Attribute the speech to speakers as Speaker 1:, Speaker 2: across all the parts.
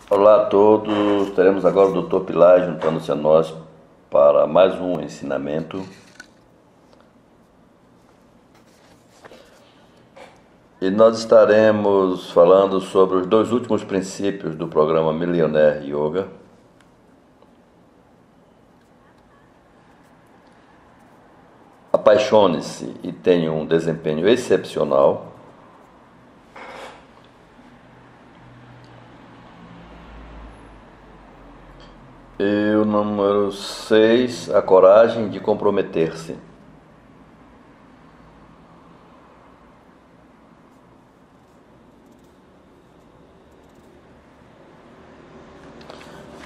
Speaker 1: Olá a todos, teremos agora o Dr. Pilar juntando-se a nós para mais um ensinamento. E nós estaremos falando sobre os dois últimos princípios do programa Millionaire Yoga. Apaixone-se e tenha um desempenho excepcional. E o número 6, a coragem de comprometer-se.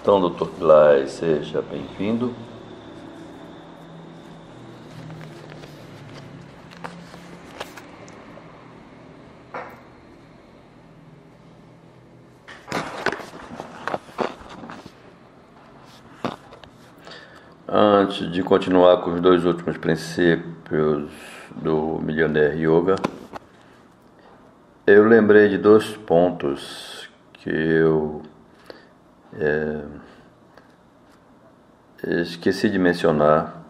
Speaker 1: Então, Dr. Pilar, seja bem-vindo. Antes de continuar com os dois últimos princípios do Millionaire Yoga, eu lembrei de dois pontos que eu esqueci de mencionar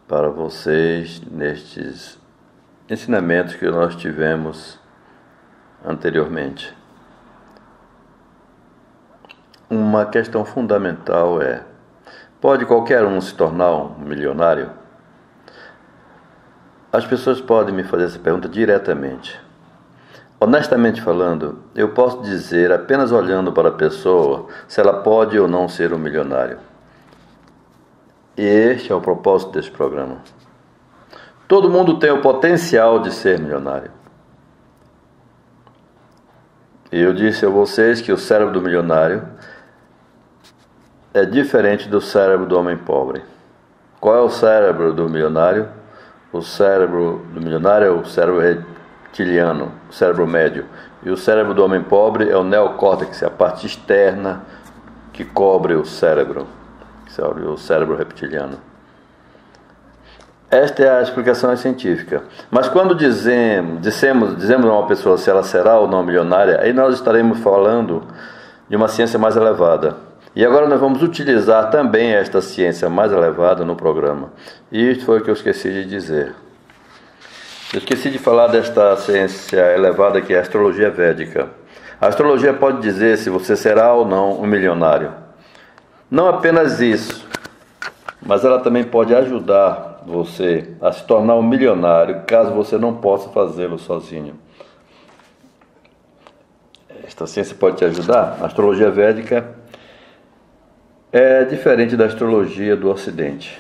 Speaker 1: para vocês nestes ensinamentos que nós tivemos anteriormente. Uma questão fundamental é: pode qualquer um se tornar um milionário? As pessoas podem me fazer essa pergunta diretamente. Honestamente falando, eu posso dizer, apenas olhando para a pessoa, se ela pode ou não ser um milionário. E este é o propósito desse programa. Todo mundo tem o potencial de ser milionário. E eu disse a vocês que o cérebro do milionário é diferente do cérebro do homem pobre. Qual é o cérebro do milionário? O cérebro do milionário é o cérebro reptiliano, o cérebro médio. E o cérebro do homem pobre é o neocórtex, a parte externa que cobre o cérebro reptiliano. Esta é a explicação científica. Mas quando dizemos a uma pessoa se ela será ou não milionária, aí nós estaremos falando de uma ciência mais elevada. E agora nós vamos utilizar também esta ciência mais elevada no programa. E isto foi o que eu esqueci de dizer. Eu esqueci de falar desta ciência elevada que é a astrologia védica. A astrologia pode dizer se você será ou não um milionário. Não apenas isso, mas ela também pode ajudar você a se tornar um milionário caso você não possa fazê-lo sozinho. Esta ciência pode te ajudar? A astrologia védica é diferente da astrologia do Ocidente.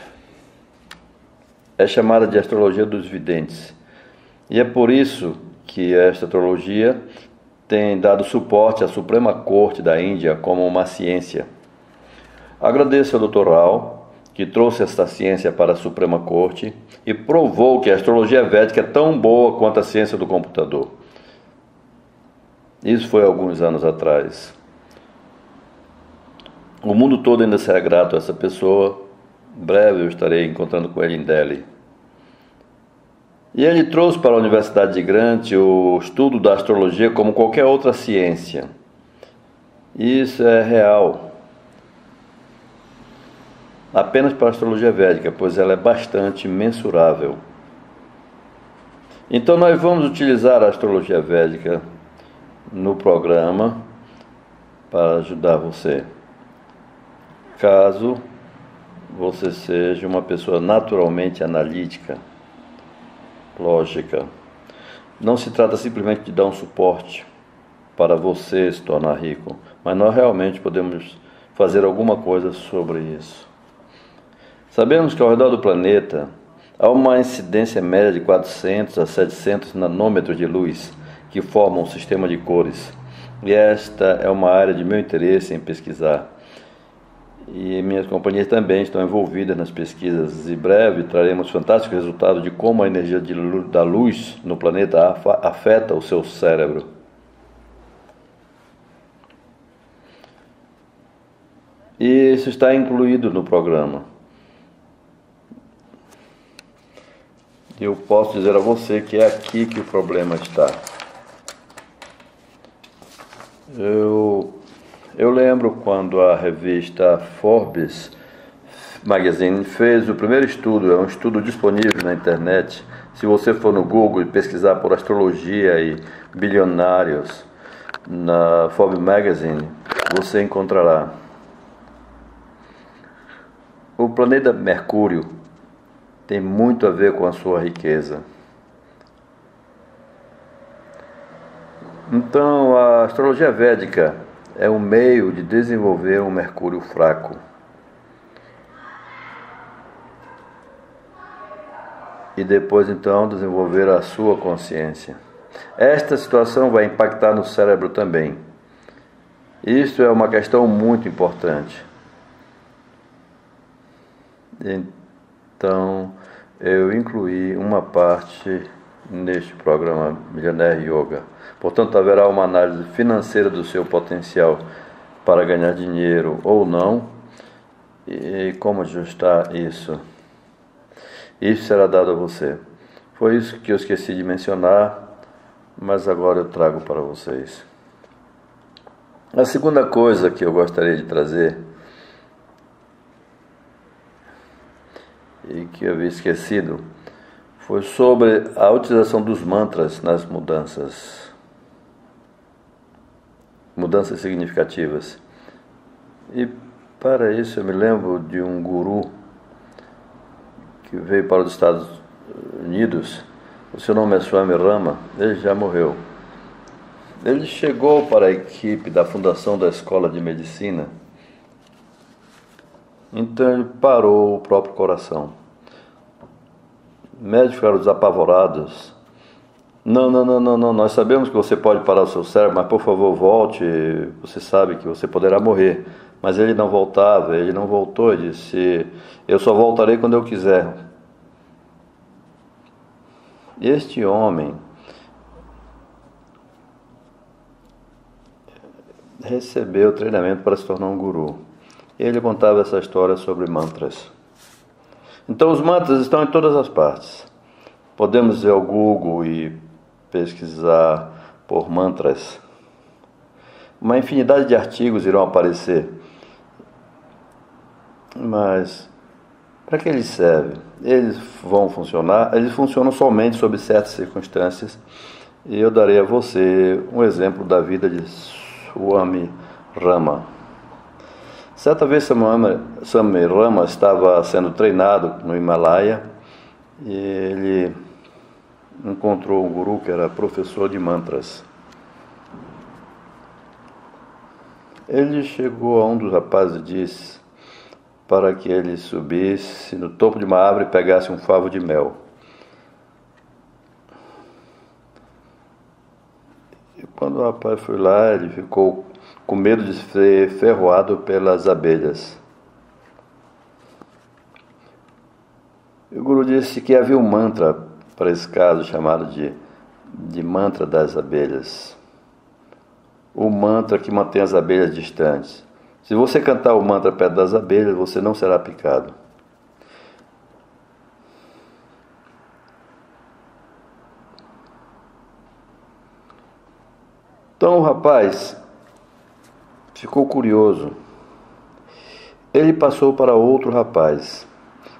Speaker 1: É chamada de astrologia dos videntes. E é por isso que esta astrologia tem dado suporte à Suprema Corte da Índia como uma ciência. Agradeço ao Dr. Rao, que trouxe esta ciência para a Suprema Corte e provou que a astrologia védica é tão boa quanto a ciência do computador. Isso foi alguns anos atrás. O mundo todo ainda será grato a essa pessoa. Em breve eu estarei encontrando com ele em Delhi. E ele trouxe para a Universidade de Grant o estudo da astrologia como qualquer outra ciência. Isso é real. Apenas para a astrologia védica, pois ela é bastante mensurável. Então nós vamos utilizar a astrologia védica no programa para ajudar você. Caso você seja uma pessoa naturalmente analítica, lógica, não se trata simplesmente de dar um suporte para você se tornar rico, mas nós realmente podemos fazer alguma coisa sobre isso. Sabemos que ao redor do planeta há uma incidência média de 400 a 700 nanômetros de luz que formam um sistema de cores. E esta é uma área de meu interesse em pesquisar. E minhas companhias também estão envolvidas nas pesquisas. Em breve traremos fantásticos resultados de como a energia da luz no planeta afeta o seu cérebro. E isso está incluído no programa. Eu posso dizer a você que é aqui que o problema está. Eu Eu lembro quando a revista Forbes Magazine fez o primeiro estudo, é um estudo disponível na internet. Se você for no Google e pesquisar por astrologia e bilionários na Forbes Magazine, você encontrará. O planeta Mercúrio tem muito a ver com a sua riqueza. Então, a astrologia védica é um meio de desenvolver um Mercúrio fraco. E depois, então, desenvolver a sua consciência. Esta situação vai impactar no cérebro também. Isso é uma questão muito importante. Então, eu incluí uma parte neste programa Millionaire Yoga. Portanto, haverá uma análise financeira do seu potencial para ganhar dinheiro ou não e como ajustar isso. Isso será dado a você. Foi isso que eu esqueci de mencionar, mas agora eu trago para vocês. A segunda coisa que eu gostaria de trazer, e que eu havia esquecido, foi sobre a utilização dos mantras nas mudanças significativas. E para isso eu me lembro de um guru que veio para os Estados Unidos. O seu nome é Swami Rama. Ele já morreu. Ele chegou para a equipe da fundação da Escola de Medicina. Então ele parou o próprio coração. Médicos ficaram apavorados. Não, nós sabemos que você pode parar o seu cérebro, mas por favor volte, você sabe que você poderá morrer. Mas ele não voltava, ele não voltou, ele disse, eu só voltarei quando eu quiser. Este homem recebeu treinamento para se tornar um guru. Ele contava essa história sobre mantras. Então os mantras estão em todas as partes. Podemos ir ao Google e pesquisar por mantras. Uma infinidade de artigos irão aparecer. Mas para que eles servem? Eles vão funcionar? Eles funcionam somente sob certas circunstâncias. E eu darei a você um exemplo da vida de Swami Rama. Certa vez Swami Rama estava sendo treinado no Himalaia e ele encontrou um guru que era professor de mantras. Ele chegou a um dos rapazes e disse para que ele subisse no topo de uma árvore e pegasse um favo de mel. E quando o rapaz foi lá, ele ficou com medo de ser ferroado pelas abelhas. E o guru disse que havia um mantra para esse caso, chamado de mantra das abelhas. O mantra que mantém as abelhas distantes. Se você cantar o mantra perto das abelhas, você não será picado. Então o rapaz ficou curioso. Ele passou para outro rapaz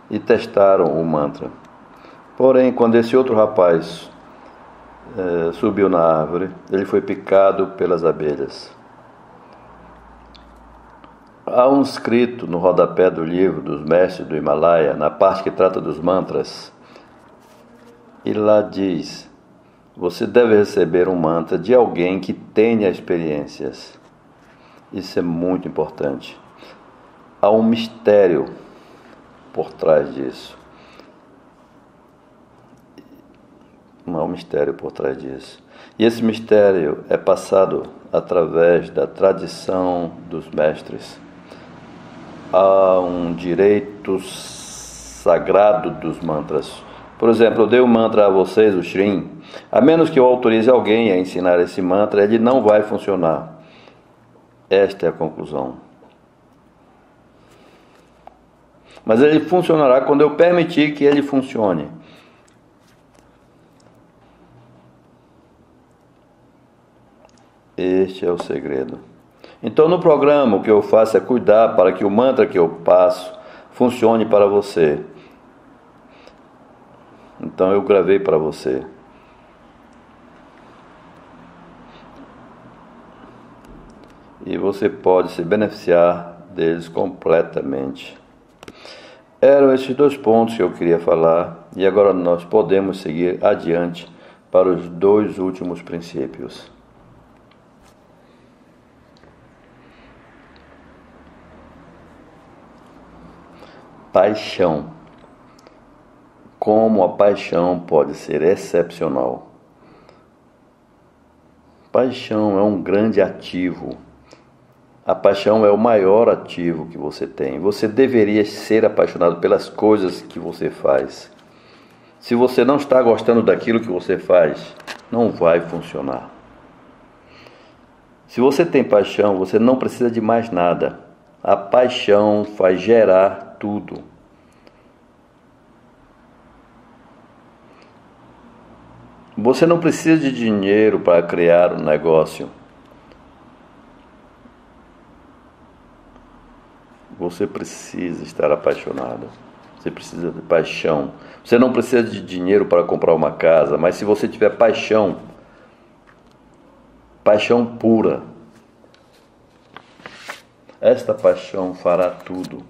Speaker 1: e testaram o mantra. Porém, quando esse outro rapaz subiu na árvore, ele foi picado pelas abelhas. Há um escrito no rodapé do livro dos mestres do Himalaia, na parte que trata dos mantras, e lá diz: você deve receber um mantra de alguém que tenha experiências. Isso é muito importante. Há um mistério por trás disso. Há um mistério por trás disso. E esse mistério é passado através da tradição dos mestres. Há um direito sagrado dos mantras. Por exemplo, eu dei um mantra a vocês, o Shrim. A menos que eu autorize alguém a ensinar esse mantra, ele não vai funcionar. Esta é a conclusão. Mas ele funcionará quando eu permitir que ele funcione. Este é o segredo. Então, no programa, o que eu faço é cuidar para que o mantra que eu passo funcione para você. Então, eu gravei para você. E você pode se beneficiar deles completamente. Eram esses 2 pontos que eu queria falar, e agora nós podemos seguir adiante para os 2 últimos princípios. Paixão. Como a paixão pode ser excepcional. Paixão é um grande ativo. A paixão é o maior ativo que você tem. Você deveria ser apaixonado pelas coisas que você faz. Se você não está gostando daquilo que você faz, não vai funcionar. Se você tem paixão, você não precisa de mais nada. A paixão faz gerar tudo. Você não precisa de dinheiro para criar um negócio. Você precisa estar apaixonado. Você precisa de paixão. Você não precisa de dinheiro para comprar uma casa, mas se você tiver paixão, paixão pura, esta paixão fará tudo.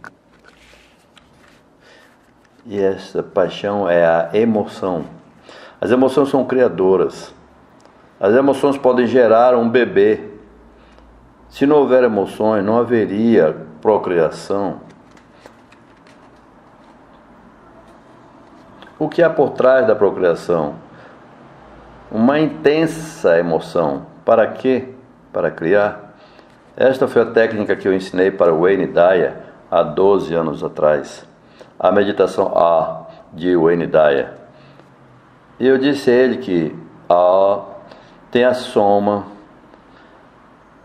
Speaker 1: E essa paixão é a emoção. As emoções são criadoras. As emoções podem gerar um bebê. Se não houver emoções, não haveria procriação. O que há por trás da procriação? Uma intensa emoção. Para quê? Para criar. Esta foi a técnica que eu ensinei para Wayne Dyer há 12 anos atrás. A meditação A de Wayne Dyer. E eu disse a ele que A tem a soma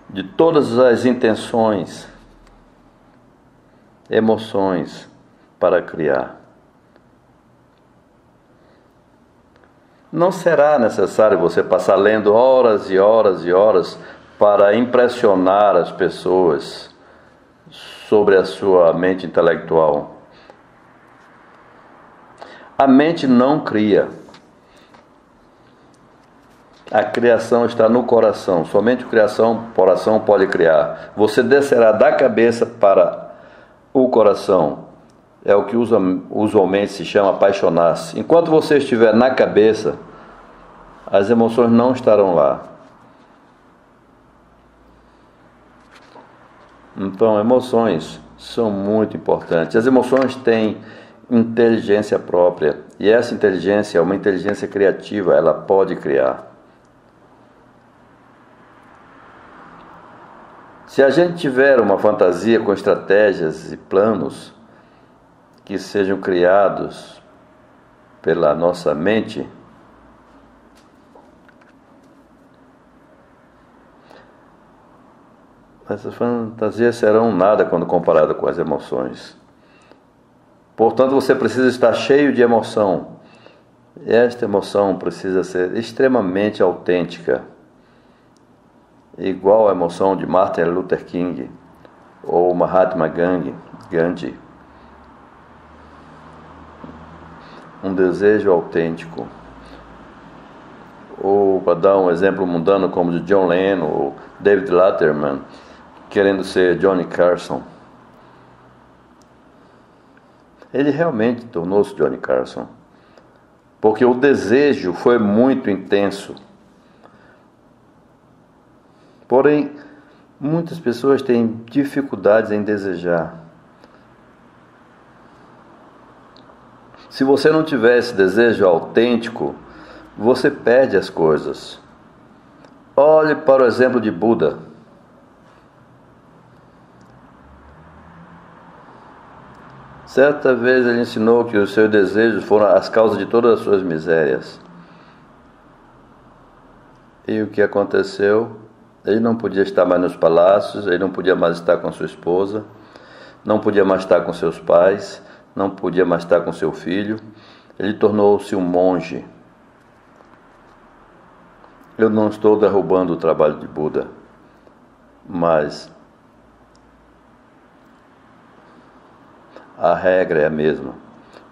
Speaker 1: de todas as intenções, emoções para criar. Não será necessário você passar lendo horas e horas e horas para impressionar as pessoas sobre a sua mente intelectual. A mente não cria. A criação está no coração. Somente o coração pode criar. Você descerá da cabeça para o coração. É o que usualmente se chama apaixonar-se. Enquanto você estiver na cabeça, as emoções não estarão lá. Então, emoções são muito importantes. As emoções têm inteligência própria. E essa inteligência é uma inteligência criativa. Ela pode criar. Se a gente tiver uma fantasia com estratégias e planos que sejam criados pela nossa mente, essas fantasias serão nada quando comparado com as emoções. Portanto, você precisa estar cheio de emoção. E esta emoção precisa ser extremamente autêntica. Igual a emoção de Martin Luther King ou Mahatma Gandhi. Um desejo autêntico. Ou, para dar um exemplo mundano, como de John Lennon ou David Letterman, querendo ser Johnny Carson. Ele realmente tornou-se Johnny Carson, porque o desejo foi muito intenso. Porém, muitas pessoas têm dificuldades em desejar. Se você não tiver esse desejo autêntico, você perde as coisas. Olhe para o exemplo de Buda. Certa vez ele ensinou que os seus desejos foram as causas de todas as suas misérias. E o que aconteceu? Ele não podia estar mais nos palácios, ele não podia mais estar com sua esposa, não podia mais estar com seus pais, não podia mais estar com seu filho. Ele tornou-se um monge. Eu não estou derrubando o trabalho de Buda, mas a regra é a mesma.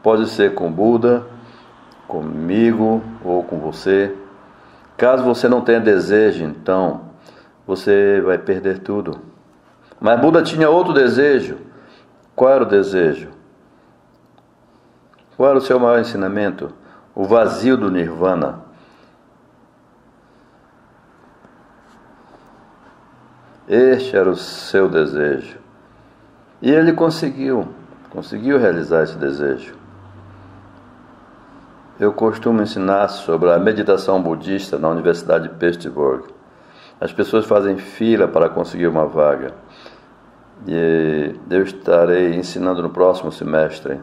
Speaker 1: Pode ser com Buda, comigo ou com você. Caso você não tenha desejo, então você vai perder tudo. Mas Buda tinha outro desejo. Qual era o desejo? Qual era o seu maior ensinamento? O vazio do Nirvana. Este era o seu desejo. E ele conseguiu realizar esse desejo. Eu costumo ensinar sobre a meditação budista na Universidade de Pittsburgh. As pessoas fazem fila para conseguir uma vaga. E eu estarei ensinando no próximo semestre.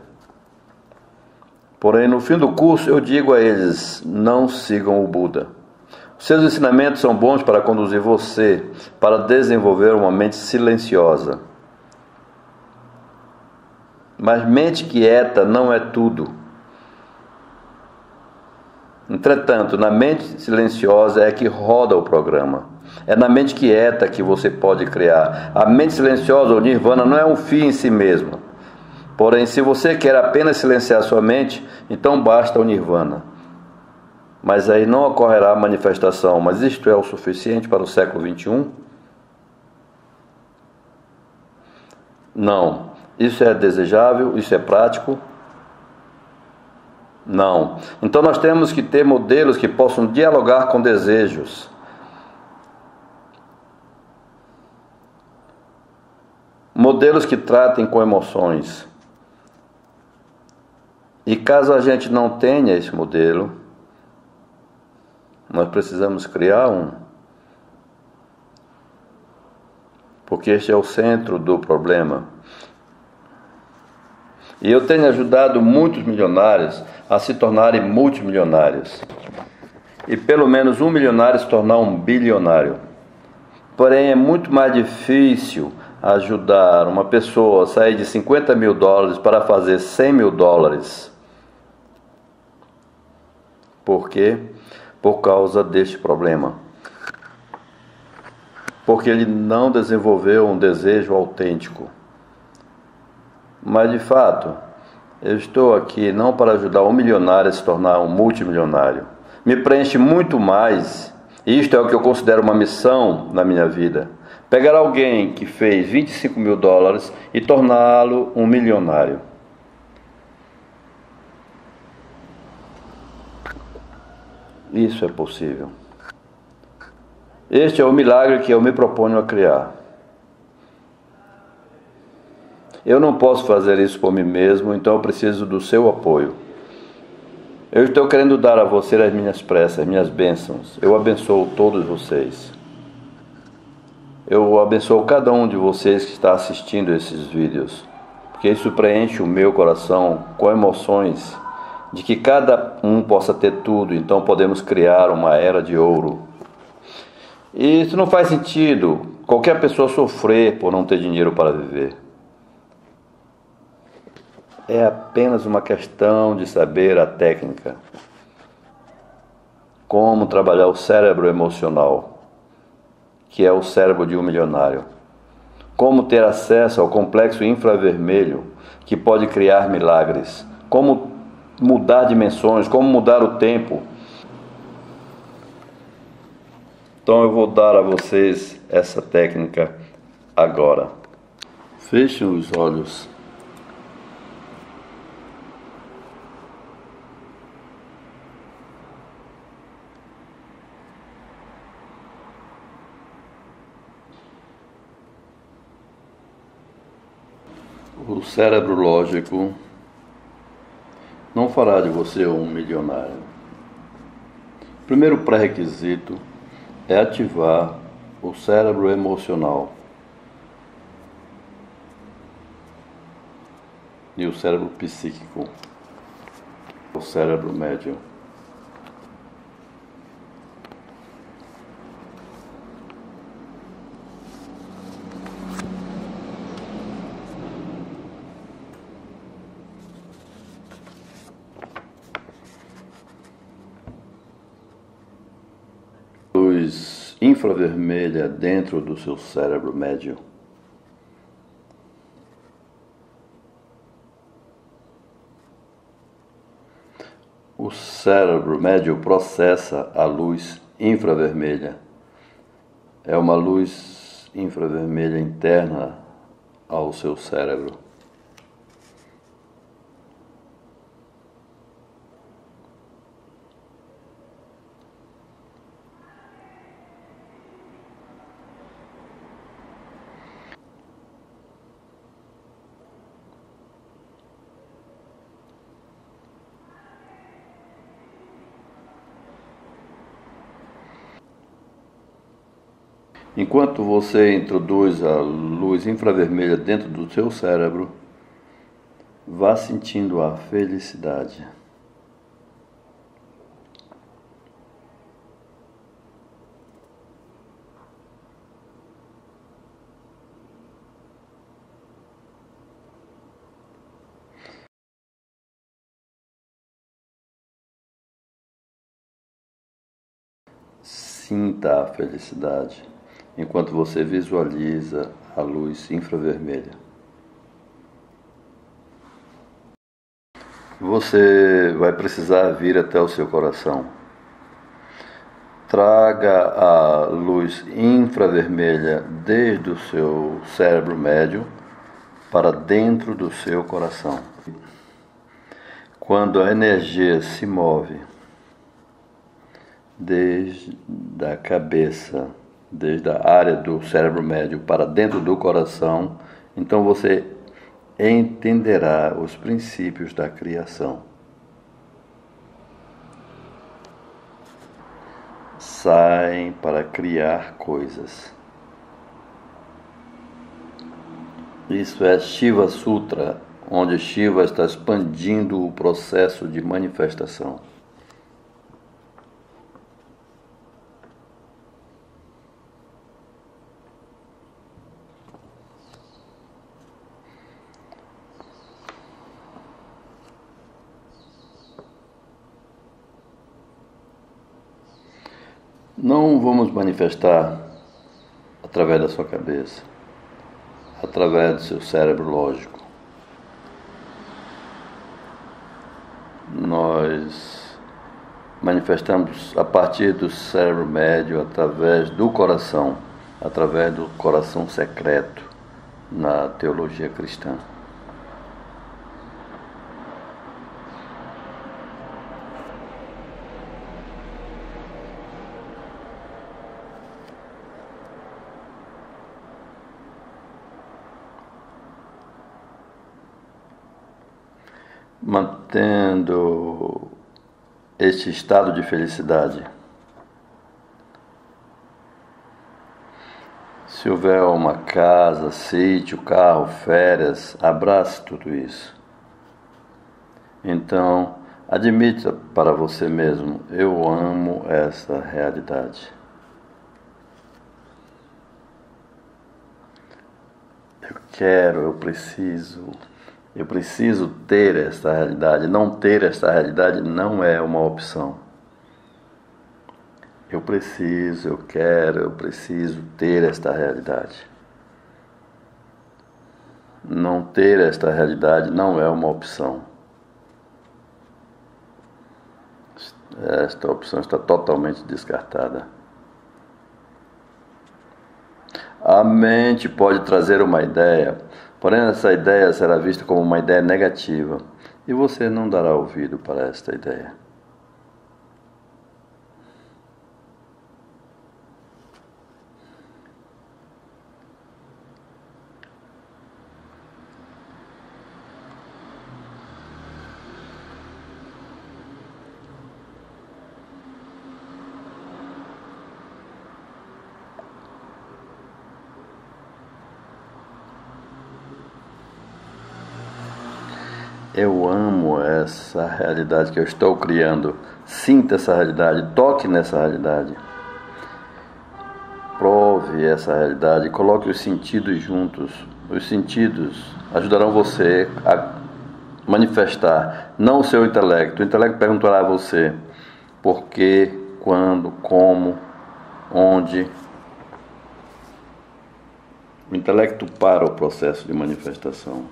Speaker 1: Porém, no fim do curso, eu digo a eles: não sigam o Buda. Os seus ensinamentos são bons para conduzir você para desenvolver uma mente silenciosa. Mas mente quieta não é tudo. Entretanto, na mente silenciosa é que roda o programa. É na mente quieta que você pode criar. A mente silenciosa, o Nirvana, não é um fim em si mesmo. Porém, se você quer apenas silenciar sua mente, então basta o Nirvana. Mas aí não ocorrerá a manifestação. Mas isto é o suficiente para o século XXI? Não. Isso é desejável? Isso é prático? Não. Então nós temos que ter modelos que possam dialogar com desejos. Modelos que tratem com emoções. E caso a gente não tenha esse modelo, nós precisamos criar um. Porque este é o centro do problema. E eu tenho ajudado muitos milionários a se tornarem multimilionários. E pelo menos um milionário se tornar um bilionário. Porém, é muito mais difícil ajudar uma pessoa a sair de $50 mil para fazer $100 mil. Por quê? Por causa deste problema. Porque ele não desenvolveu um desejo autêntico. Mas, de fato, eu estou aqui não para ajudar um milionário a se tornar um multimilionário. Me preenche muito mais, e isto é o que eu considero uma missão na minha vida. Pegar alguém que fez $25 mil e torná-lo um milionário. Isso é possível. Este é o milagre que eu me proponho a criar. Eu não posso fazer isso por mim mesmo, então eu preciso do seu apoio. Eu estou querendo dar a você as minhas preces, as minhas bênçãos. Eu abençoo todos vocês. Eu abençoo cada um de vocês que está assistindo esses vídeos, porque isso preenche o meu coração com emoções de que cada um possa ter tudo, então podemos criar uma era de ouro. E isso não faz sentido qualquer pessoa sofrer por não ter dinheiro para viver. É apenas uma questão de saber a técnica. Como trabalhar o cérebro emocional, que é o cérebro de um milionário. Como ter acesso ao complexo infravermelho, que pode criar milagres. Como mudar dimensões, como mudar o tempo. Então eu vou dar a vocês essa técnica agora. Fechem os olhos. O cérebro lógico não fará de você um milionário. O primeiro pré-requisito é ativar o cérebro emocional e o cérebro psíquico, o cérebro médio. Luz infravermelha dentro do seu cérebro médio. O cérebro médio processa a luz infravermelha. É uma luz infravermelha interna ao seu cérebro. Enquanto você introduz a luz infravermelha dentro do seu cérebro, vá sentindo a felicidade. Sinta a felicidade enquanto você visualiza a luz infravermelha. Você vai precisar vir até o seu coração. Traga a luz infravermelha desde o seu cérebro médio para dentro do seu coração. Quando a energia se move desde a cabeça, desde a área do cérebro médio para dentro do coração, então você entenderá os princípios da criação. Saem para criar coisas. Isso é Shiva Sutra, onde Shiva está expandindo o processo de manifestação. Não vamos manifestar através da sua cabeça, através do seu cérebro lógico. Nós manifestamos a partir do cérebro médio, através do coração secreto na teologia cristã. Mantendo este estado de felicidade. Se houver uma casa, sítio, carro, férias, abrace tudo isso. Então, admita para você mesmo: eu amo essa realidade. Eu quero, eu preciso ter esta realidade. Não ter esta realidade não é uma opção. Eu preciso ter esta realidade. Não ter esta realidade não é uma opção. Esta opção está totalmente descartada. A mente pode trazer uma ideia, porém essa ideia será vista como uma ideia negativa e você não dará ouvido para esta ideia. Eu amo essa realidade que eu estou criando. Sinta essa realidade, toque nessa realidade. Prove essa realidade, coloque os sentidos juntos. Os sentidos ajudarão você a manifestar, não o seu intelecto. O intelecto perguntará a você por quê, quando, como, onde. O intelecto para o processo de manifestação.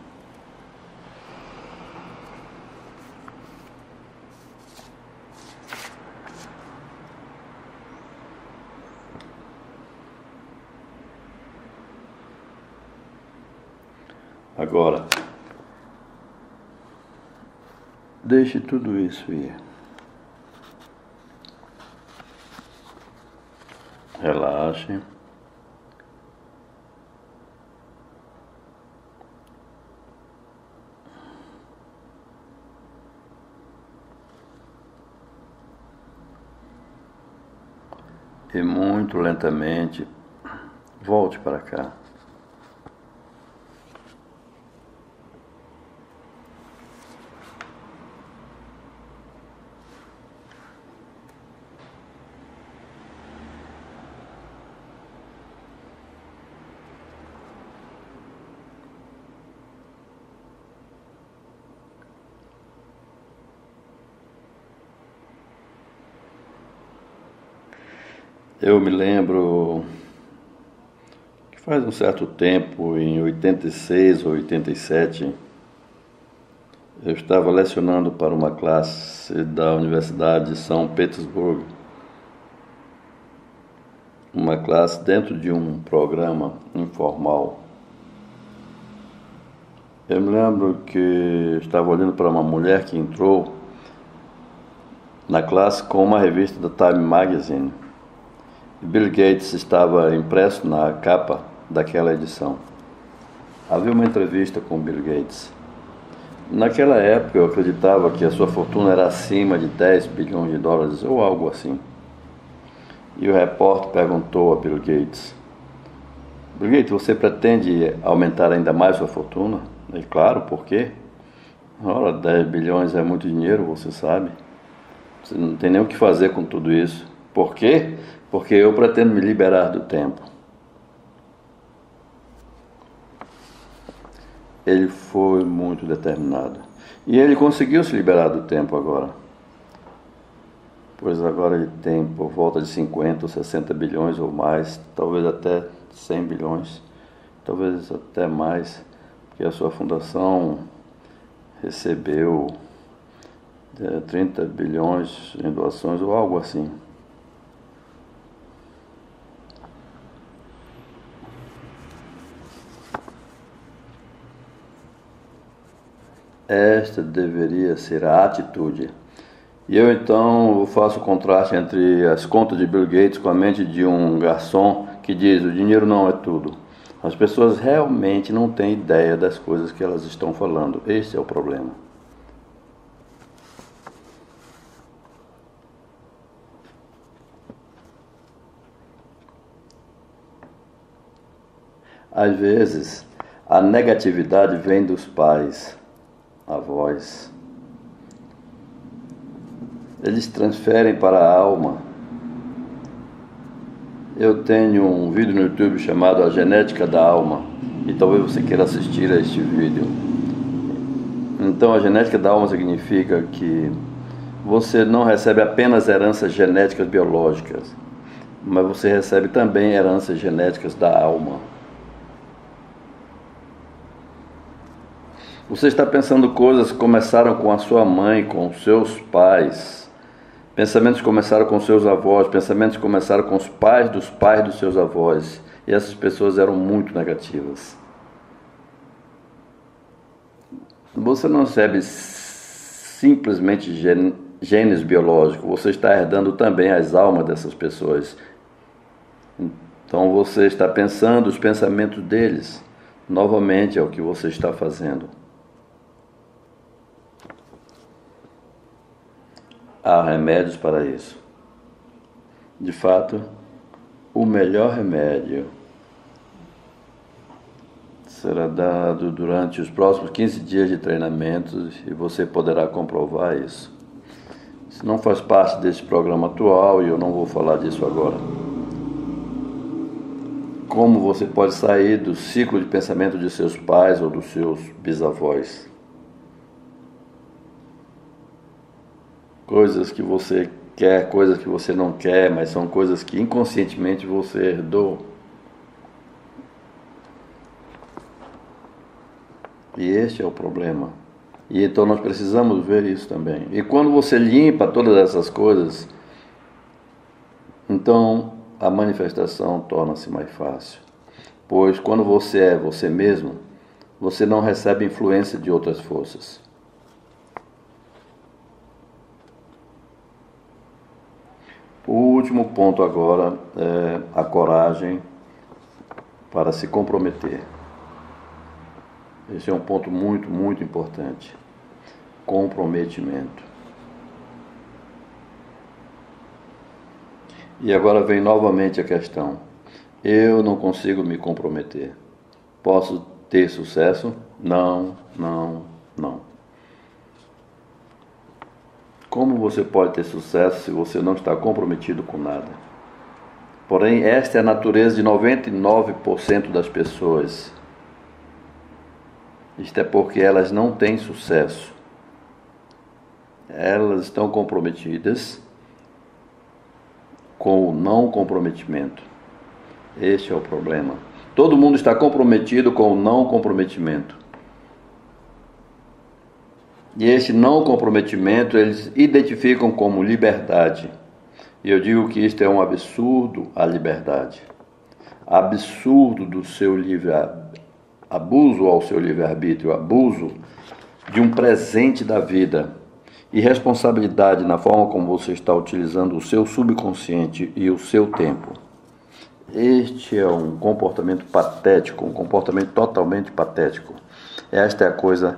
Speaker 1: Agora, deixe tudo isso ir. Relaxe. E muito lentamente volte para cá. Eu me lembro que faz um certo tempo, em 86 ou 87, eu estava lecionando para uma classe da Universidade de São Petersburgo. Uma classe dentro de um programa informal. Eu me lembro que estava olhando para uma mulher que entrou na classe com uma revista da Time Magazine. Bill Gates estava impresso na capa daquela edição. Havia uma entrevista com Bill Gates. Naquela época eu acreditava que a sua fortuna era acima de 10 bilhões de dólares ou algo assim. E o repórter perguntou a Bill Gates: Bill Gates, você pretende aumentar ainda mais sua fortuna? E claro, por quê? Ora, 10 bilhões é muito dinheiro, você sabe. Você não tem nem o que fazer com tudo isso. Por quê? Porque eu pretendo me liberar do tempo. Ele foi muito determinado. E ele conseguiu se liberar do tempo agora. Pois agora ele tem por volta de 50 ou 60 bilhões ou mais, talvez até 100 bilhões, talvez até mais, porque a sua fundação recebeu 30 bilhões em doações ou algo assim. Esta deveria ser a atitude. E eu então faço o contraste entre as contas de Bill Gates com a mente de um garçom que diz: o dinheiro não é tudo. As pessoas realmente não têm ideia das coisas que elas estão falando. Esse é o problema. Às vezes, a negatividade vem dos pais, avós. Eles transferem para a alma. Eu tenho um vídeo no YouTube chamado A Genética da Alma, e talvez você queira assistir a este vídeo. Então, a genética da alma significa que você não recebe apenas heranças genéticas biológicas, mas você recebe também heranças genéticas da alma. Você está pensando coisas que começaram com a sua mãe, com os seus pais. Pensamentos que começaram com seus avós, pensamentos que começaram com os pais dos seus avós. E essas pessoas eram muito negativas. Você não recebe simplesmente genes biológicos, você está herdando também as almas dessas pessoas. Então você está pensando os pensamentos deles. Novamente é o que você está fazendo. Há remédios para isso. De fato, o melhor remédio será dado durante os próximos 15 dias de treinamento e você poderá comprovar isso. Isso não faz parte desse programa atual e eu não vou falar disso agora. Como você pode sair do ciclo de pensamento de seus pais ou dos seus bisavós? Coisas que você quer, coisas que você não quer, mas são coisas que inconscientemente você herdou. E este é o problema. E então nós precisamos ver isso também. E quando você limpa todas essas coisas, então a manifestação torna-se mais fácil. Pois quando você é você mesmo, você não recebe influência de outras forças. O último ponto agora é a coragem para se comprometer. Esse é um ponto muito, muito importante. Comprometimento. E agora vem novamente a questão. Eu não consigo me comprometer. Posso ter sucesso? Não, não, não. Como você pode ter sucesso se você não está comprometido com nada? Porém, esta é a natureza de 99% das pessoas. Isto é porque elas não têm sucesso. Elas estão comprometidas com o não comprometimento. Este é o problema. Todo mundo está comprometido com o não comprometimento. E este não comprometimento eles identificam como liberdade. E eu digo que isto é um absurdo à liberdade. Absurdo do seu abuso ao seu livre-arbítrio, abuso de um presente da vida. Irresponsabilidade na forma como você está utilizando o seu subconsciente e o seu tempo. Este é um comportamento patético, um comportamento totalmente patético. Esta é a coisa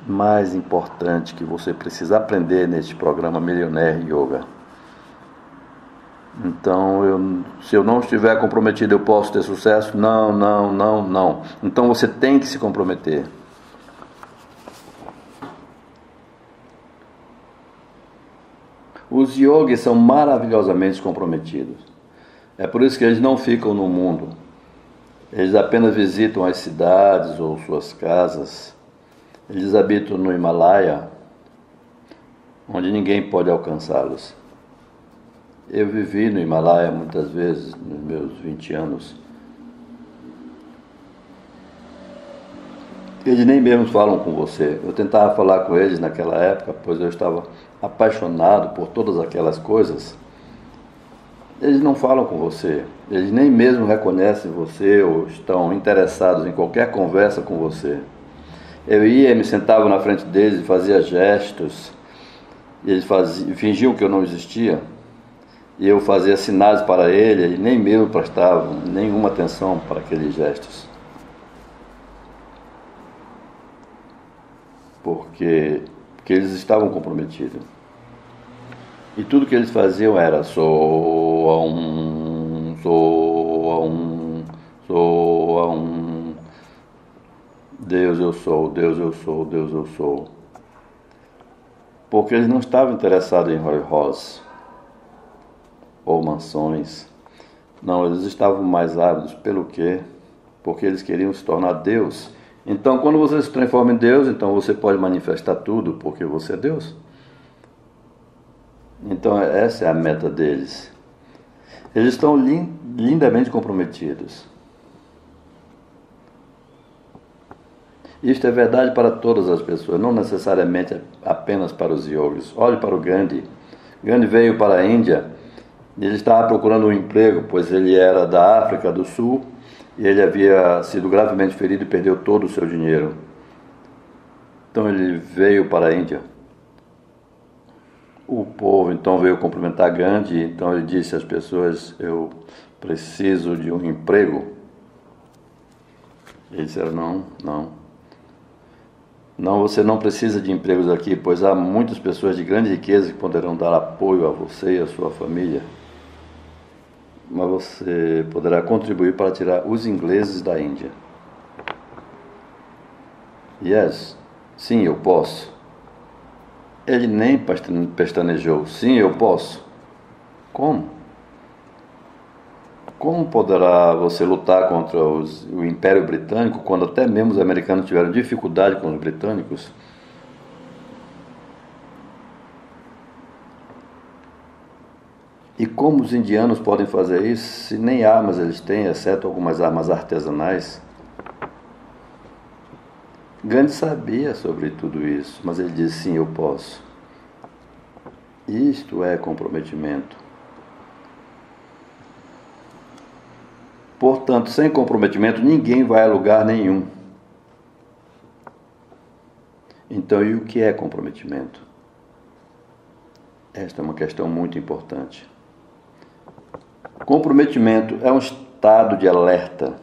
Speaker 1: mais importante que você precisa aprender neste programa Millionaire Yoga. Então, se eu não estiver comprometido, eu posso ter sucesso? Não, não, não, não. Então você tem que se comprometer. Os yogis são maravilhosamente comprometidos. É por isso que eles não ficam no mundo. Eles apenas visitam as cidades ou suas casas. Eles habitam no Himalaia, onde ninguém pode alcançá-los. Eu vivi no Himalaia muitas vezes, nos meus 20 anos. Eles nem mesmo falam com você. Eu tentava falar com eles naquela época, pois eu estava apaixonado por todas aquelas coisas. Eles não falam com você. Eles nem mesmo reconhecem você ou estão interessados em qualquer conversa com você. Eu ia e me sentava na frente deles e fazia gestos. E eles fingiam que eu não existia. E eu fazia sinais para ele, e nem mesmo prestavam nenhuma atenção para aqueles gestos. Porque eles estavam comprometidos. E tudo que eles faziam era soa um, soa um, soa um. Deus eu sou, Deus eu sou, Deus eu sou. Porque eles não estavam interessados em Rolls Royce ou mansões. Não, eles estavam mais ávidos. Pelo quê? Porque eles queriam se tornar Deus. Então, quando você se transforma em Deus, então você pode manifestar tudo, porque você é Deus. Então, essa é a meta deles. Eles estão lindamente comprometidos. Isto é verdade para todas as pessoas, não necessariamente apenas para os yogis. Olhe para o Gandhi. Gandhi veio para a Índia. Ele estava procurando um emprego, pois ele era da África do Sul e ele havia sido gravemente ferido e perdeu todo o seu dinheiro. Então ele veio para a Índia. O povo então veio cumprimentar Gandhi, então ele disse às pessoas: eu preciso de um emprego. Eles disseram: não, você não precisa de empregos aqui, pois há muitas pessoas de grande riqueza que poderão dar apoio a você e a sua família. Mas você poderá contribuir para tirar os ingleses da Índia. Yes, sim, eu posso. Ele nem pestanejou. Sim, eu posso. Como? Como poderá você lutar contra o Império Britânico quando até mesmo os americanos tiveram dificuldade com os britânicos? E como os indianos podem fazer isso se nem armas eles têm, exceto algumas armas artesanais? Gandhi sabia sobre tudo isso, mas ele disse: sim, eu posso. Isto é comprometimento. Portanto, sem comprometimento, ninguém vai a lugar nenhum. Então, e o que é comprometimento? Esta é uma questão muito importante. Comprometimento é um estado de alerta.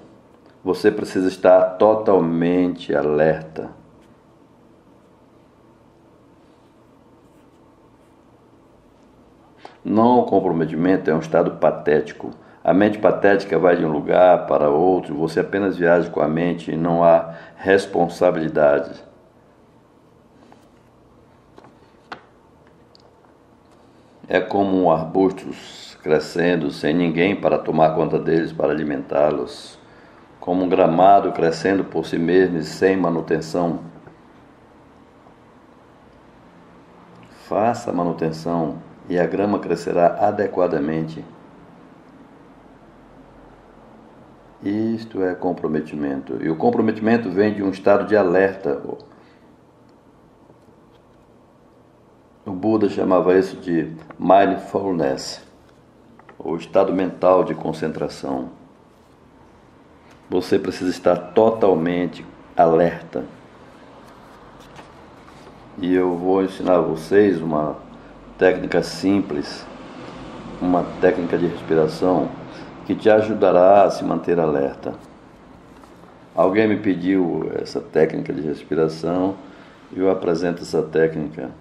Speaker 1: Você precisa estar totalmente alerta. Não, o comprometimento é um estado patético. A mente patética vai de um lugar para outro, você apenas viaja com a mente e não há responsabilidade. É como arbustos crescendo sem ninguém para tomar conta deles, para alimentá-los. Como um gramado crescendo por si mesmo e sem manutenção. Faça a manutenção e a grama crescerá adequadamente. Isto é comprometimento. E o comprometimento vem de um estado de alerta. O Buda chamava isso de mindfulness, ou estado mental de concentração. Você precisa estar totalmente alerta. E eu vou ensinar a vocês uma técnica simples, uma técnica de respiração que te ajudará a se manter alerta. Alguém me pediu essa técnica de respiração e eu apresento essa técnica.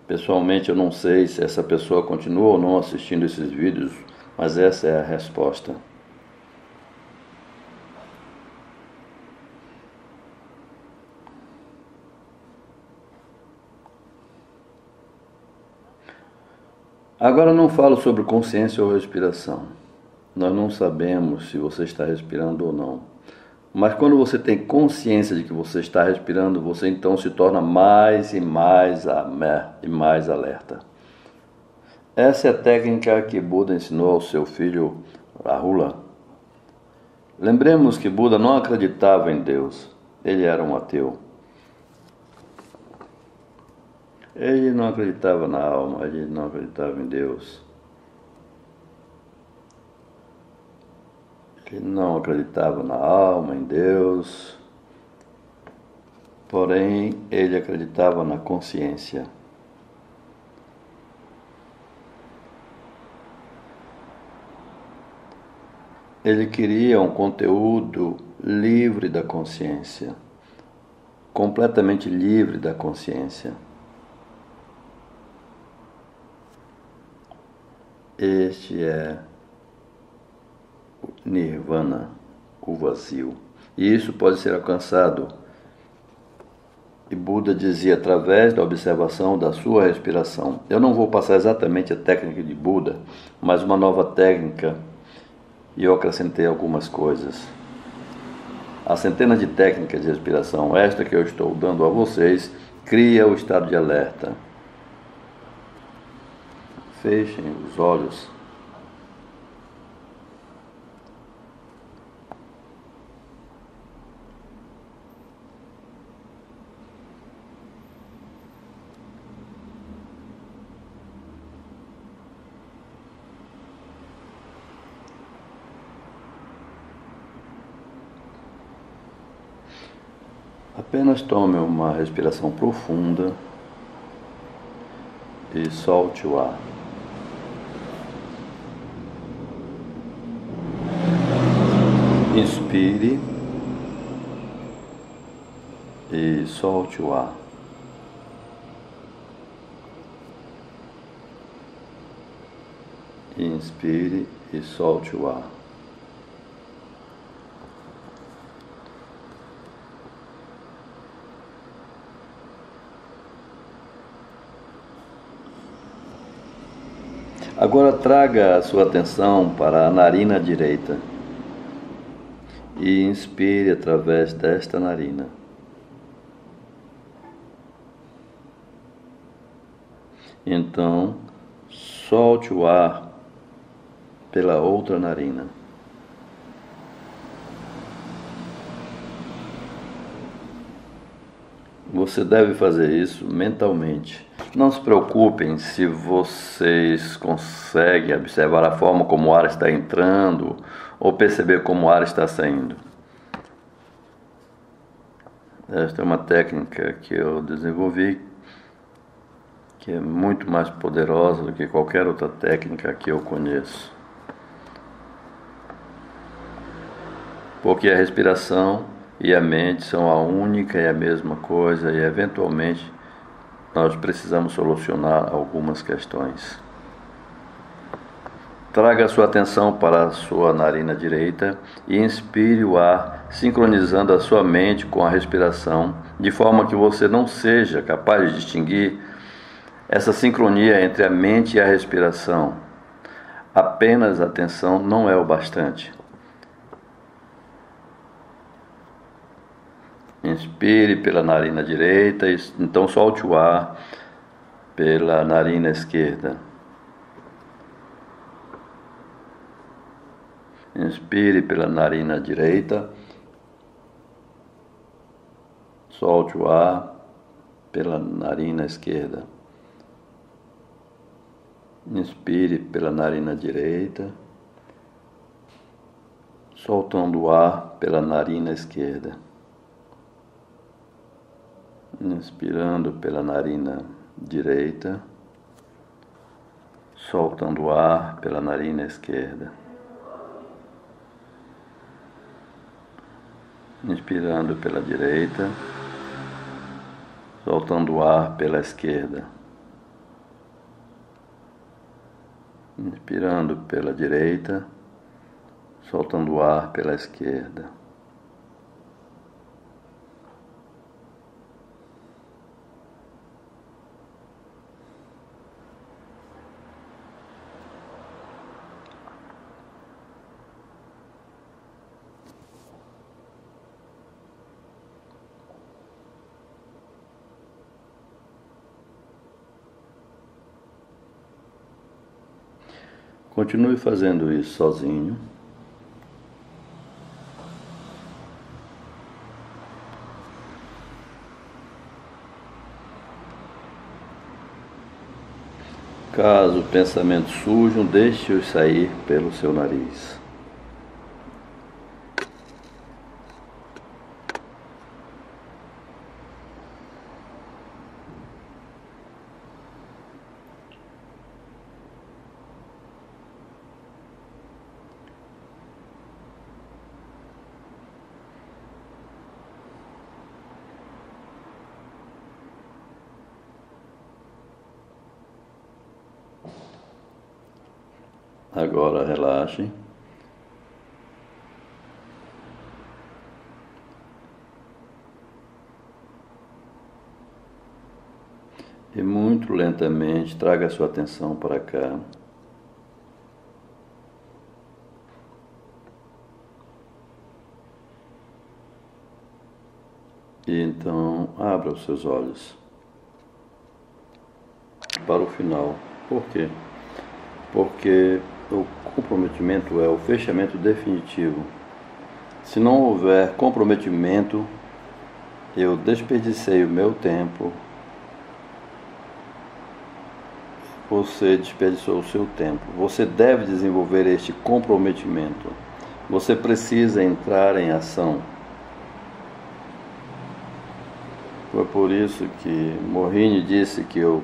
Speaker 1: Pessoalmente, eu não sei se essa pessoa continua ou não assistindo esses vídeos, mas essa é a resposta. Agora não falo sobre consciência ou respiração. Nós não sabemos se você está respirando ou não. Mas quando você tem consciência de que você está respirando, você então se torna mais e mais alerta. Essa é a técnica que Buda ensinou ao seu filho Rahula. Lembremos que Buda não acreditava em Deus. Ele era um ateu. Ele não acreditava na alma, ele não acreditava em Deus. Ele não acreditava na alma, em Deus, porém ele acreditava na consciência. Ele queria um conteúdo livre da consciência, completamente livre da consciência. Este é Nirvana, o vazio. E isso pode ser alcançado. E Buda dizia através da observação da sua respiração. Eu não vou passar exatamente a técnica de Buda, mas uma nova técnica. E eu acrescentei algumas coisas. A centena de técnicas de respiração, esta que eu estou dando a vocês, cria o estado de alerta. Fechem os olhos. Apenas tome uma respiração profunda e solte o ar. Inspire e solte o ar. Inspire e solte o ar. Agora traga a sua atenção para a narina direita e inspire através desta narina. Então, solte o ar pela outra narina. Você deve fazer isso mentalmente. Não se preocupem se vocês conseguem observar a forma como o ar está entrando ou perceber como o ar está saindo. Esta é uma técnica que eu desenvolvi, que é muito mais poderosa do que qualquer outra técnica que eu conheço. Porque a respiração e a mente são a única e a mesma coisa, e eventualmente nós precisamos solucionar algumas questões. Traga a sua atenção para a sua narina direita e inspire o ar, sincronizando a sua mente com a respiração, de forma que você não seja capaz de distinguir essa sincronia entre a mente e a respiração. Apenas a atenção não é o bastante. Inspire pela narina direita, então solte o ar pela narina esquerda. Inspire pela narina direita, solte o ar pela narina esquerda. Inspire pela narina direita, soltando o ar pela narina esquerda. Inspirando pela narina direita, soltando o ar pela narina esquerda. Inspirando pela direita, soltando o ar pela esquerda. Inspirando pela direita, soltando o ar pela esquerda. Continue fazendo isso sozinho. Caso o pensamento surjam, deixe-os sair pelo seu nariz. Agora relaxe. E muito lentamente traga a sua atenção para cá. E então abra os seus olhos para o final. Por quê? Porque o comprometimento é o fechamento definitivo. Se não houver comprometimento, eu desperdicei o meu tempo, você desperdiçou o seu tempo. Você deve desenvolver este comprometimento. Você precisa entrar em ação. Foi por isso que Morini disse que eu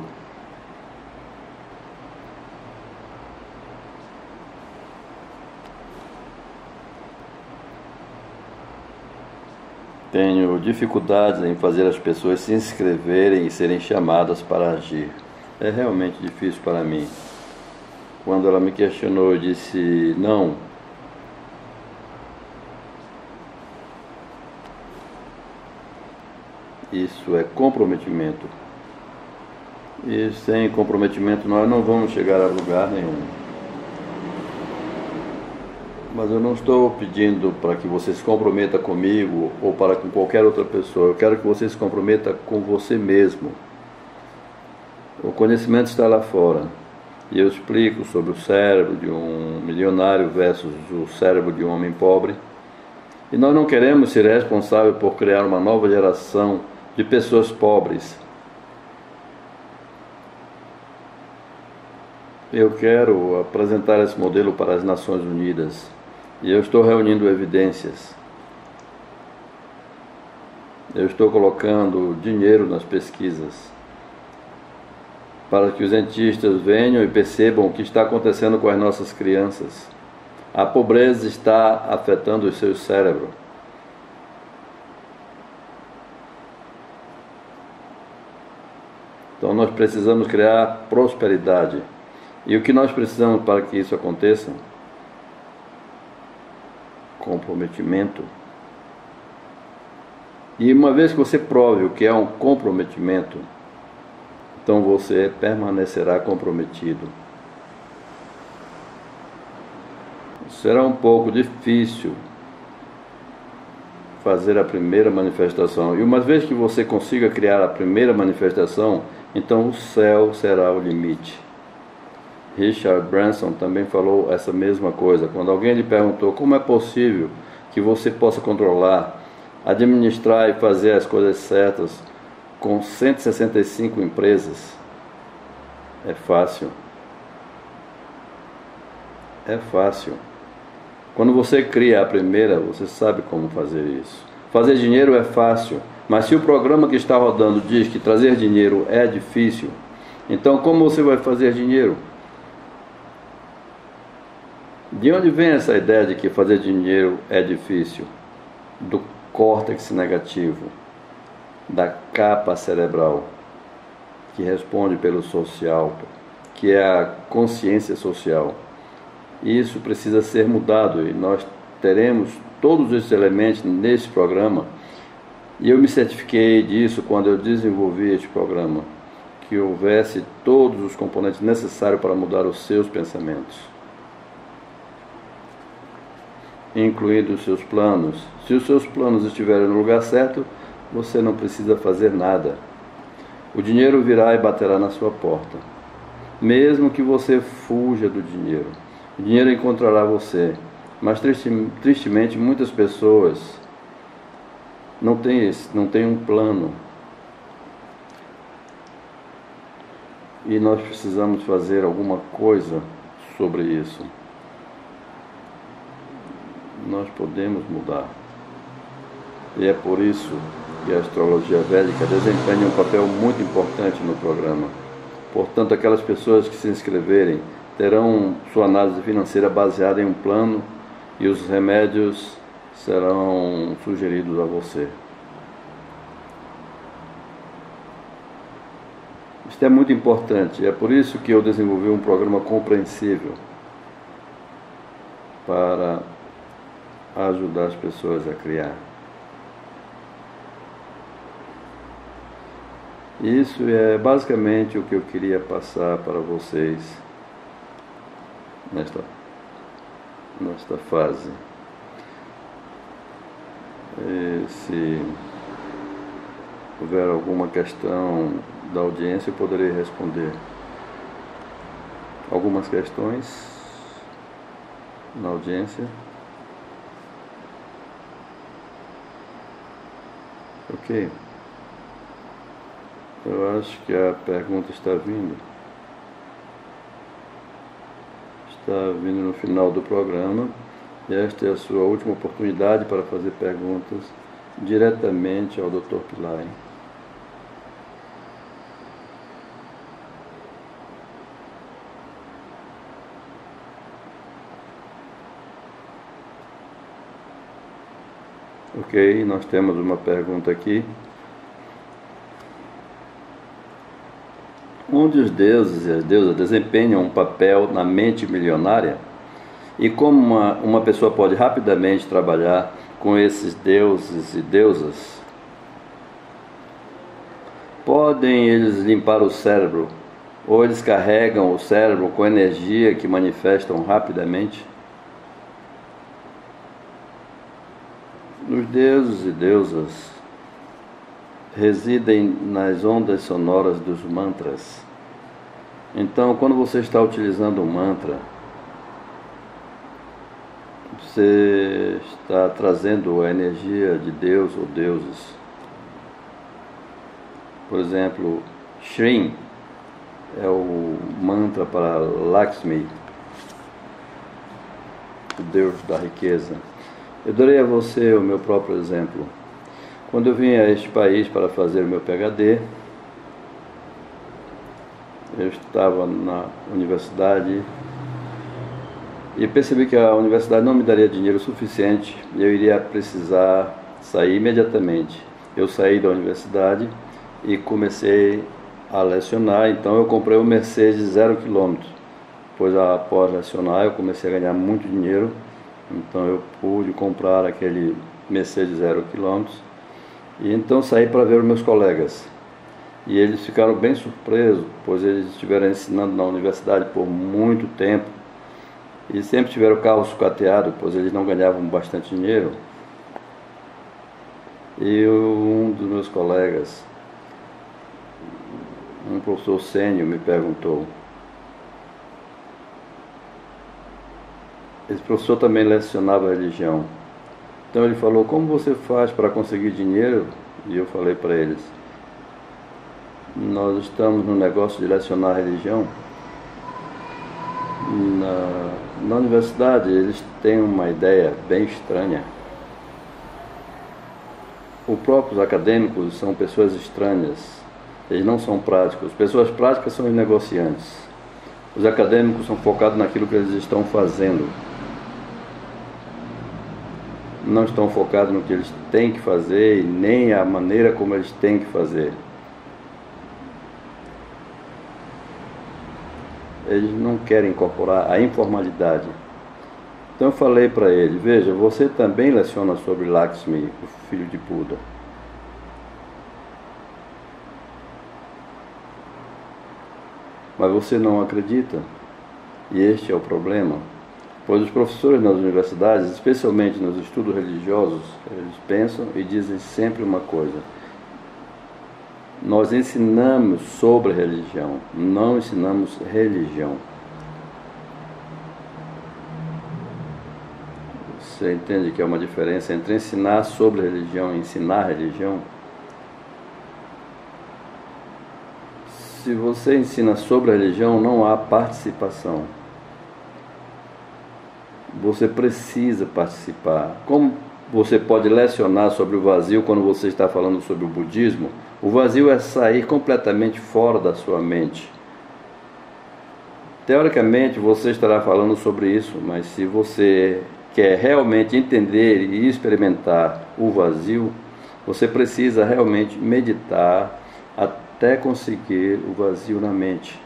Speaker 1: tenho dificuldades em fazer as pessoas se inscreverem e serem chamadas para agir. É realmente difícil para mim. Quando ela me questionou, eu disse não. Isso é comprometimento. E sem comprometimento nós não vamos chegar a lugar nenhum. Mas eu não estou pedindo para que você se comprometa comigo ou para com qualquer outra pessoa. Eu quero que você se comprometa com você mesmo. O conhecimento está lá fora. E eu explico sobre o cérebro de um milionário versus o cérebro de um homem pobre. E nós não queremos ser responsáveis por criar uma nova geração de pessoas pobres. Eu quero apresentar esse modelo para as Nações Unidas. E eu estou reunindo evidências. Eu estou colocando dinheiro nas pesquisas para que os cientistas venham e percebam o que está acontecendo com as nossas crianças. A pobreza está afetando o seu cérebro. Então nós precisamos criar prosperidade. E o que nós precisamos para que isso aconteça? Comprometimento. E uma vez que você prove o que é um comprometimento, então você permanecerá comprometido. Será um pouco difícil fazer a primeira manifestação. E uma vez que você consiga criar a primeira manifestação, então o céu será o limite. Richard Branson também falou essa mesma coisa. Quando alguém lhe perguntou como é possível que você possa controlar, administrar e fazer as coisas certas com 165 empresas, é fácil. É fácil. Quando você cria a primeira, você sabe como fazer isso. Fazer dinheiro é fácil, mas se o programa que está rodando diz que trazer dinheiro é difícil, então como você vai fazer dinheiro? De onde vem essa ideia de que fazer dinheiro é difícil? Do córtex negativo, da capa cerebral, que responde pelo social, que é a consciência social. Isso precisa ser mudado e nós teremos todos esses elementos nesse programa. E eu me certifiquei disso quando eu desenvolvi este programa, que houvesse todos os componentes necessários para mudar os seus pensamentos, incluindo os seus planos. Se os seus planos estiverem no lugar certo, você não precisa fazer nada. O dinheiro virá e baterá na sua porta. Mesmo que você fuja do dinheiro, o dinheiro encontrará você. Mas tristemente muitas pessoas não têm um plano. E nós precisamos fazer alguma coisa sobre isso. Nós podemos mudar. E é por isso que a astrologia védica desempenha um papel muito importante no programa. Portanto, aquelas pessoas que se inscreverem terão sua análise financeira baseada em um plano e os remédios serão sugeridos a você. Isto é muito importante. É por isso que eu desenvolvi um programa compreensível para ajudar as pessoas a criar. Isso é basicamente o que eu queria passar para vocês nesta fase. E se houver alguma questão da audiência, eu poderei responder algumas questões na audiência. Ok. Eu acho que a pergunta está vindo. Está vindo no final do programa. E esta é a sua última oportunidade para fazer perguntas diretamente ao Dr. Pillai. Ok, nós temos uma pergunta aqui. Onde os deuses e as deusas desempenham um papel na mente milionária? E como uma pessoa pode rapidamente trabalhar com esses deuses e deusas? Podem eles limpar o cérebro? Ou eles carregam o cérebro com energia que manifestam rapidamente? Os deuses e deusas residem nas ondas sonoras dos mantras. Então, quando você está utilizando um mantra, você está trazendo a energia de Deus ou deuses. Por exemplo, Shrim é o mantra para Lakshmi, o Deus da riqueza. Eu darei a você o meu próprio exemplo. Quando eu vim a este país para fazer o meu PhD, eu estava na universidade e percebi que a universidade não me daria dinheiro suficiente e eu iria precisar sair imediatamente. Eu saí da universidade e comecei a lecionar, então eu comprei um Mercedes 0 km. Pois após lecionar eu comecei a ganhar muito dinheiro, então eu pude comprar aquele Mercedes 0 km e então saí para ver os meus colegas. E eles ficaram bem surpresos, pois eles estiveram ensinando na universidade por muito tempo e sempre tiveram o carro sucateado, pois eles não ganhavam bastante dinheiro. E um dos meus colegas, um professor sênior, me perguntou. Esse professor também lecionava religião. Então ele falou: como você faz para conseguir dinheiro? E eu falei para eles: nós estamos no negócio de lecionar religião. Na universidade eles têm uma ideia bem estranha. Os próprios acadêmicos são pessoas estranhas, eles não são práticos. Pessoas práticas são os negociantes. Os acadêmicos são focados naquilo que eles estão fazendo. Não estão focados no que eles têm que fazer e nem a maneira como eles têm que fazer. Eles não querem incorporar a informalidade. Então eu falei para ele: veja, você também leciona sobre Lakshmi, o filho de Buda. Mas você não acredita? E este é o problema. Pois os professores nas universidades, especialmente nos estudos religiosos, eles pensam e dizem sempre uma coisa: nós ensinamos sobre religião, não ensinamos religião. Você entende que há uma diferença entre ensinar sobre religião e ensinar religião? Se você ensina sobre a religião, não há participação. Você precisa participar. Como você pode lecionar sobre o vazio quando você está falando sobre o budismo? O vazio é sair completamente fora da sua mente. Teoricamente você estará falando sobre isso, mas se você quer realmente entender e experimentar o vazio, você precisa realmente meditar até conseguir o vazio na mente.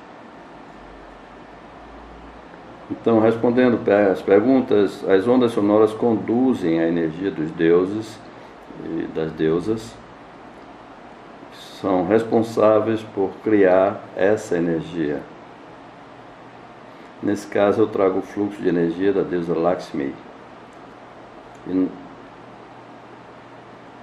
Speaker 1: Então, respondendo as perguntas, as ondas sonoras conduzem a energia dos deuses e das deusas, são responsáveis por criar essa energia. Nesse caso, eu trago o fluxo de energia da deusa Lakshmi.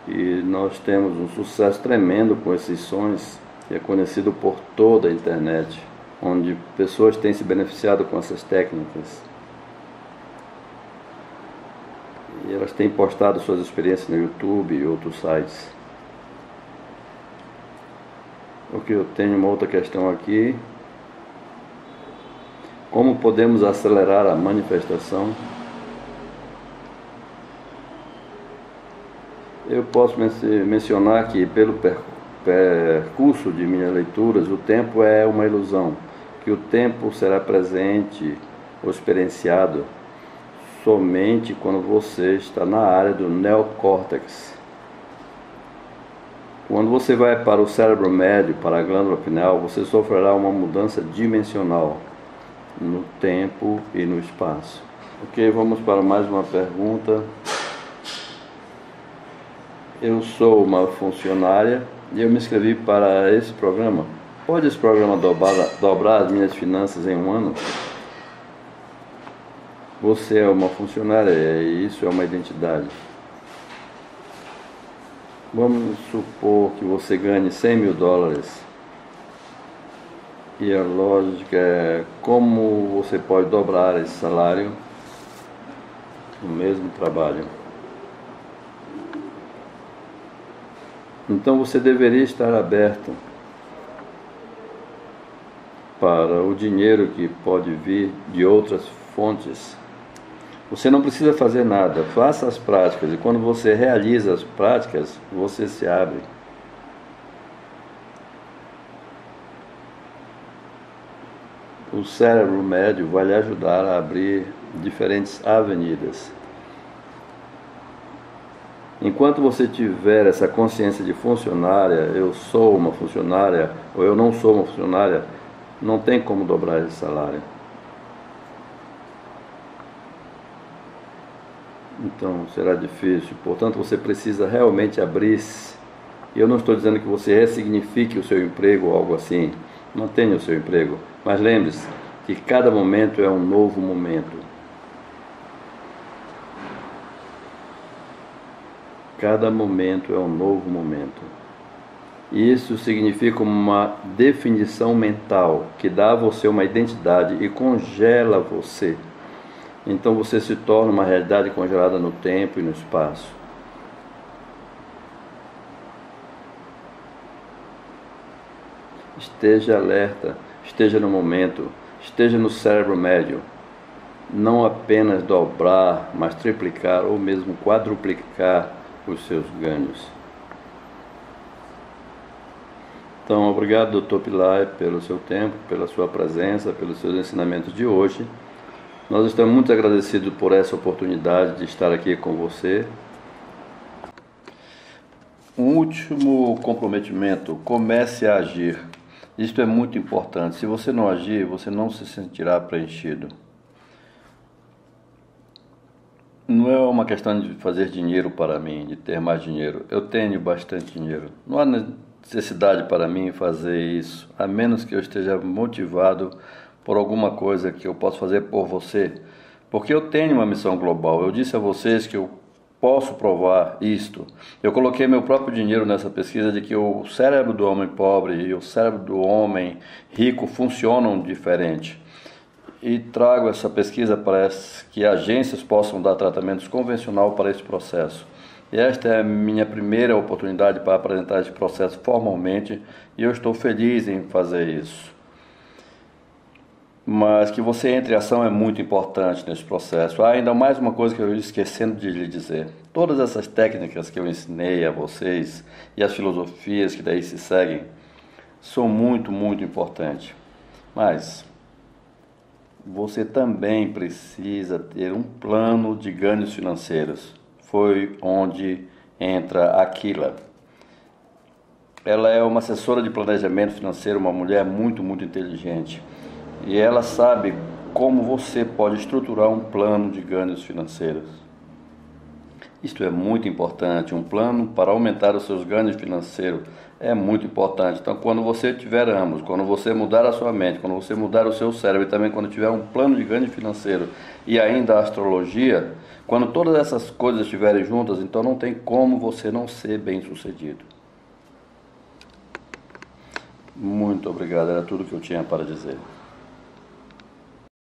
Speaker 1: E nós temos um sucesso tremendo com esses sons, que é conhecido por toda a internet, onde pessoas têm se beneficiado com essas técnicas. E elas têm postado suas experiências no YouTube e outros sites. Ok, eu tenho uma outra questão aqui. Como podemos acelerar a manifestação? Eu posso mencionar que pelo percurso de minhas leituras, o tempo é uma ilusão, que o tempo será presente ou experienciado somente quando você está na área do neocórtex. Quando você vai para o cérebro médio, para a glândula pineal, você sofrerá uma mudança dimensional no tempo e no espaço. Ok, vamos para mais uma pergunta. Eu sou uma funcionária e eu me inscrevi para esse programa. Pode esse programa dobrar as minhas finanças em um ano? Você é uma funcionária e isso é uma identidade. Vamos supor que você ganhe $100 mil. E a lógica é como você pode dobrar esse salário no mesmo trabalho. Então você deveria estar aberto para o dinheiro que pode vir de outras fontes. Você não precisa fazer nada, faça as práticas, e quando você realiza as práticas, você se abre. O cérebro médio vai lhe ajudar a abrir diferentes avenidas. Enquanto você tiver essa consciência de funcionária, eu sou uma funcionária, ou eu não sou uma funcionária, não tem como dobrar esse salário. Então será difícil, portanto você precisa realmente abrir-se. E eu não estou dizendo que você ressignifique o seu emprego ou algo assim, mantenha o seu emprego, mas lembre-se que cada momento é um novo momento. Cada momento é um novo momento. Isso significa uma definição mental que dá a você uma identidade e congela você. Então você se torna uma realidade congelada no tempo e no espaço. Esteja alerta, esteja no momento, esteja no cérebro médio. Não apenas dobrar, mas triplicar ou mesmo quadruplicar os seus ganhos. Então, obrigado, Dr. Pillai, pelo seu tempo, pela sua presença, pelos seus ensinamentos de hoje. Nós estamos muito agradecidos por essa oportunidade de estar aqui com você. Um último comprometimento: comece a agir. Isto é muito importante. Se você não agir, você não se sentirá preenchido. Não é uma questão de fazer dinheiro para mim, de ter mais dinheiro. Eu tenho bastante dinheiro. Não há necessidade para mim fazer isso, a menos que eu esteja motivado por alguma coisa que eu posso fazer por você. Porque eu tenho uma missão global. Eu disse a vocês que eu posso provar isto. Eu coloquei meu próprio dinheiro nessa pesquisa de que o cérebro do homem pobre e o cérebro do homem rico funcionam diferente. E trago essa pesquisa para que agências possam dar tratamentos convencional para esse processo. E esta é a minha primeira oportunidade para apresentar esse processo formalmente e eu estou feliz em fazer isso. Mas que você entre em ação é muito importante nesse processo. Há ainda mais uma coisa que eu estou esquecendo de lhe dizer. Todas essas técnicas que eu ensinei a vocês e as filosofias que daí se seguem são muito, muito importantes. Mas você também precisa ter um plano de ganhos financeiros. Foi onde entra a Aquila. Ela é uma assessora de planejamento financeiro, uma mulher muito, muito inteligente. E ela sabe como você pode estruturar um plano de ganhos financeiros. Isto é muito importante. Um plano para aumentar os seus ganhos financeiros é muito importante. Então, quando você tiver ambos, quando você mudar a sua mente, quando você mudar o seu cérebro e também quando tiver um plano de ganho financeiro e ainda a astrologia, quando todas essas coisas estiverem juntas, então não tem como você não ser bem-sucedido. Muito obrigado, era tudo que eu tinha para dizer.